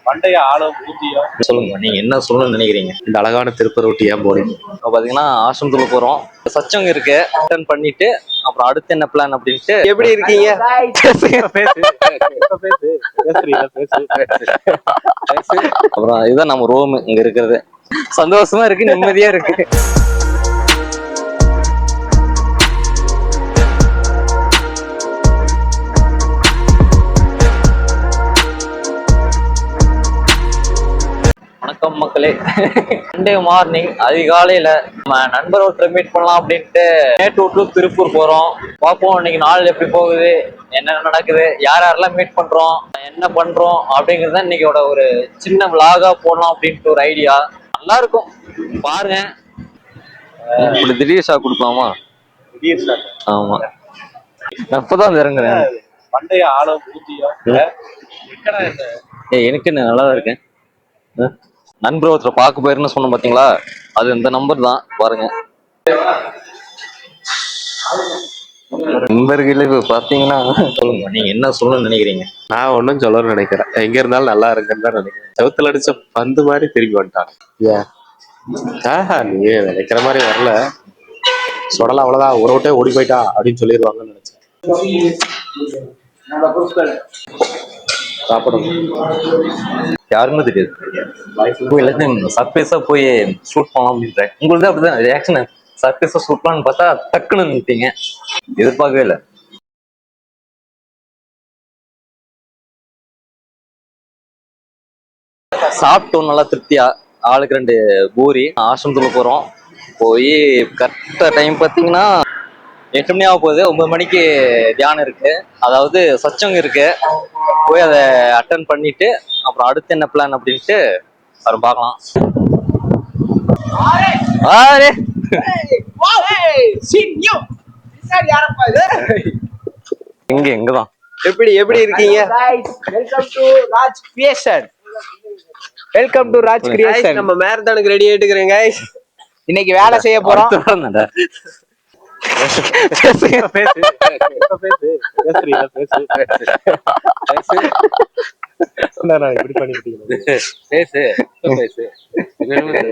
பண்டைய ஆழம் ஊதியம். சொல்லுங்க, நீங்க என்ன சொல்லணும்னு நினைக்கிறீங்க? இந்த அழகான திருப்பூர் ஒட்டி ஏன் போறீங்க? இப்போ பாத்தீங்கன்னா ஆசிரமத்துல போறோம், சச்சங்க இருக்கு, அட்டன் பண்ணிட்டு அப்புறம் அடுத்து என்ன பிளான் அப்படின்ட்டு. எப்படி இருக்கீங்க? அப்புறம் இதுதான் நம்ம ரூம் இங்க இருக்கிறது. சந்தோஷமா இருக்கு, நிம்மதியா இருக்கு. வணக்கம் மக்களே. சண்டே மார்னிங் அதிகாலையில நம்ம நண்பர் ஒருத்தரை மீட் பண்ணலாம் அப்படின்ட்டு மேட்டூர் டு திருப்பூர் போறோம். பார்ப்போம் இன்னைக்கு நாள் எப்படி போகுது, என்ன நடக்குது, யார் யாரெல்லாம் மீட் பண்றோம், என்ன பண்றோம் அப்படிங்கறத இன்னைக்கோட ஒரு சின்ன விலாகா போடலாம் அப்படின்ட்டு ஒரு ஐடியா. நல்லா இருக்கும் பாருங்க. இப்படி திடீர் ஷாக் கொடுக்கலாமா? திடீர் ஷாக்? ஆமா, அப்பதான் இறங்குறேன். பண்டைய ஆழம் ஊதியம். எனக்கு என்ன நல்லா இருக்கேன். நண்பர் ஒருத்தர் பார்க்க போயிருன்னு சொன்ன பாத்தீங்களா, அது இந்த நம்பர் தான் பாருங்க. நண்பர்களே பாத்தீங்கன்னா சொல்லுங்க, நீங்க என்ன சொல்லணும்னு நினைக்கிறீங்க? நான் ஒன்னும் சொல்லணும்னு நினைக்கிறேன். எங்க இருந்தாலும் நல்லா இருக்குன்னு தான் நினைக்கிறேன். செவத்துல அடிச்ச பந்து மாதிரி திரும்பி வந்துட்டாங்க. நீ நினைக்கிற மாதிரி வரல. சொடலாம் அவ்வளவுதான், ஊரை விட்டே ஓடி போயிட்டா அப்படின்னு சொல்லிடுவாங்கன்னு நினைச்சேன். சாப்பிடணும். யாருமே தெரியாது. சர்ப்ரைஸா போய் ஷூட் பண்ணலாம் அப்படின்ற உங்களுக்கு அப்படிதான் ரியாக்ஷன். சர்ப்ரைஸா ஷூட் பண்ணலாம்னு பார்த்தா டக்குன்னு நினைப்பீங்க, எதிர்பார்க்கவே இல்லை. சாப்பிட்டோம் நல்லா திருப்தியா, ஆளுக்கு 2 பூரி. ஆசிரமத்துல போறோம். போய் கரெக்டா டைம் பார்த்தீங்கன்னா 8 மணி ஆக போகுது. 9 மணிக்கு தியானம் இருக்கு, அதாவது சச்சங்க இருக்கு. போய் அதை அட்டன் பண்ணிட்டு அப்புறம் அடுத்து என்ன பிளான் அப்படின்ட்டு அப்புறம் பார்க்கலாம். எங்கதான் எப்படி இருக்கீங்க? Welcome to Raj creation. நம்ம மேரத்தானுக்கு ரெடி ஆயிட்டுக்கிறேங்க. இன்னைக்கு வேலை செய்ய போறோம்.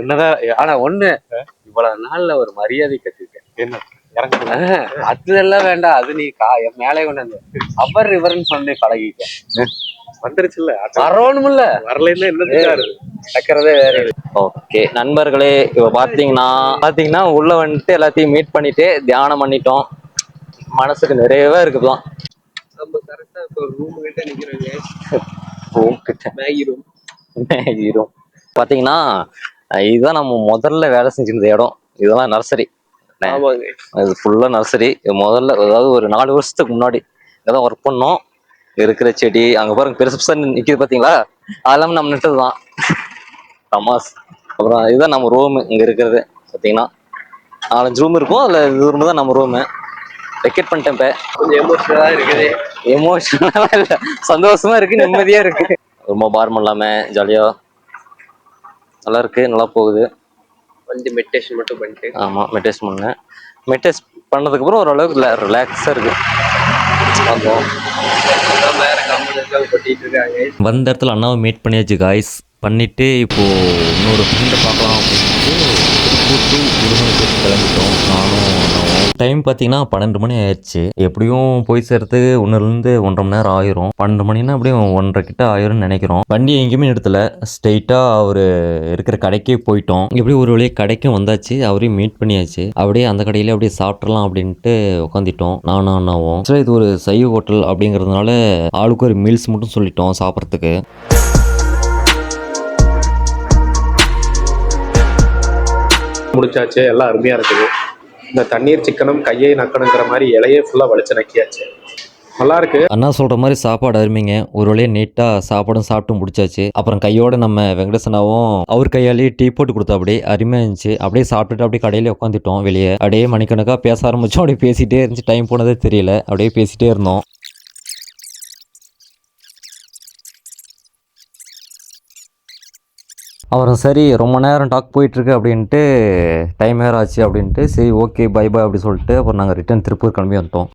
என்னதான் ஆனா ஒண்ணு, இவ்வளவு நாள்ல ஒரு மரியாதை கட்டிருக்கேன். என்ன அதெல்லாம் வேண்டாம், அது நீ மேலே கொண்டு அவர் இவர்ன்னு சொல்லி பழகிட்டேன். வந்துருச்சுல்ல, வரணும்ல, வரலன்னா என்ன டக்கறதே வேற. ஓகே நண்பர்களே, இப்ப பாத்தீங்கன்னா உள்ள வந்துட்டு எல்லாத்தையும் மீட் பண்ணிட்டு தியானம் பண்ணிட்டோம். மனசுக்கு நிறையவே இருக்குதான். நம்ம கரெக்டா இப்போ ரூம் கிட்ட நிக்கிறோங்க. ரூம் கிட்ட மேகி ரூம் பாத்தீங்கன்னா இதுதான் நம்ம முதல்ல வேலை செஞ்சிருந்த இடம். இதெல்லாம் நர்சரி. இது ஃபுல்லா நர்சரி. முதல்ல அதாவது ஒரு 4 வருஷத்துக்கு முன்னாடி இங்கதான் ஒர்க் பண்ணோம். இருக்கிற செடி அங்க பாருங்க, பெருசு நிக்குது பாத்தீங்களா, அதெல்லாம் நம்ம நட்டதுதான். தமாஸ். அப்புறம் இதுதான் நம்ம ரூம் இங்க இருக்கிறது. பாத்தீங்கன்னா 4-5 ரூம் இருக்கும், அதுல இது ரூம் தான் நம்ம ரூமு. வெக்கேட் பண்ணிட்டேன். இப்ப கொஞ்சம் எமோஷனலா இருக்குது. எமோஷனலா இல்ல, சந்தோஷமா இருக்கு, நிம்மதியா இருக்கு. ரொம்ப பாரம் இல்லாம ஜாலியா நல்லா இருக்கு, நல்லா போகுது. கொஞ்சம் மெடிடேஷன் மட்டும் பண்ணிட்டு. ஆமா, மெடிடேஷன் பண்ணேன். மெடிடேஷன் பண்ணதுக்கு அப்புறம் ஓரளவுக்கு ரிலாக்ஸா இருக்கு. வந்த இடத்துல அண்ணாவை மீட் பண்ணியாச்சு காய்ஸ். பண்ணிட்டு இப்போ இன்னொரு ஃப்ரெண்டை பார்க்கலாம் அப்படின்ட்டு கிளம்பிட்டோம். நானும் அண்ணாவும். டைம் பார்த்தீங்கன்னா 12 மணி ஆயிடுச்சு. எப்படியும் போய் சேர்றதுக்கு 1-1.5 மணி நேரம் ஆயிரும். 12 மணின்னா அப்படியே 1:30 கிட்ட ஆயிரும்னு நினைக்கிறோம். வண்டி எங்கேயுமே இடத்துல ஸ்ட்ரெயிட்டா அவரு இருக்கிற கடைக்கே போயிட்டோம். இப்படி ஒரு வழியே கடைக்கும் வந்தாச்சு, அவரையும் மீட் பண்ணியாச்சு. அப்படியே அந்த கடையில அப்படியே சாப்பிட்றலாம் அப்படின்ட்டு உட்காந்துட்டோம் நானும் அண்ணாவும். சரி, இது ஒரு சைவ ஹோட்டல் அப்படிங்கிறதுனால ஆளுக்கு ஒரு மீல்ஸ் மட்டும் சொல்லிட்டோம் சாப்பிட்றதுக்கு. முடிச்சாச்சு, எல்லாம் அருமையா இருக்குது. இந்த தண்ணீர் சிக்கனும் கையை நக்கணுங்கிற மாதிரி இலையே ஃபுல்லா வலிச்சு நக்கியாச்சு. நல்லா இருக்கு. அண்ணா சொல்ற மாதிரி சாப்பாடு அருமைங்க. ஒரு வழியா நீட்டா சாப்பாடும் சாப்பிட்டு முடிச்சாச்சு. அப்புறம் கையோட நம்ம வெங்கடேசனாவும் அவர் கையாலேயே டீ போட்டு கொடுத்தா அப்படியே அருமையா இருந்துச்சு. அப்படியே சாப்பிட்டுட்டு அப்படியே கடையில உட்காந்துட்டோம். வெளியே அப்படியே மணிக்கணக்கா பேச ஆரம்பிச்சோம். அப்படியே பேசிட்டே இருந்துச்சு, டைம் போனதே தெரியல. அப்படியே பேசிட்டே இருந்தோம். அப்புறம் சரி, ரொம்ப நேரம் டாக் போயிட்டுருக்கு அப்படின்ட்டு டைம் வேறு ஆச்சு அப்படின்ட்டு சரி ஓகே பை பாய் அப்படி சொல்லிட்டு அப்புறம் நாங்கள் ரிட்டர்ன் திருப்பூர் கிளம்பி வந்துட்டோம்.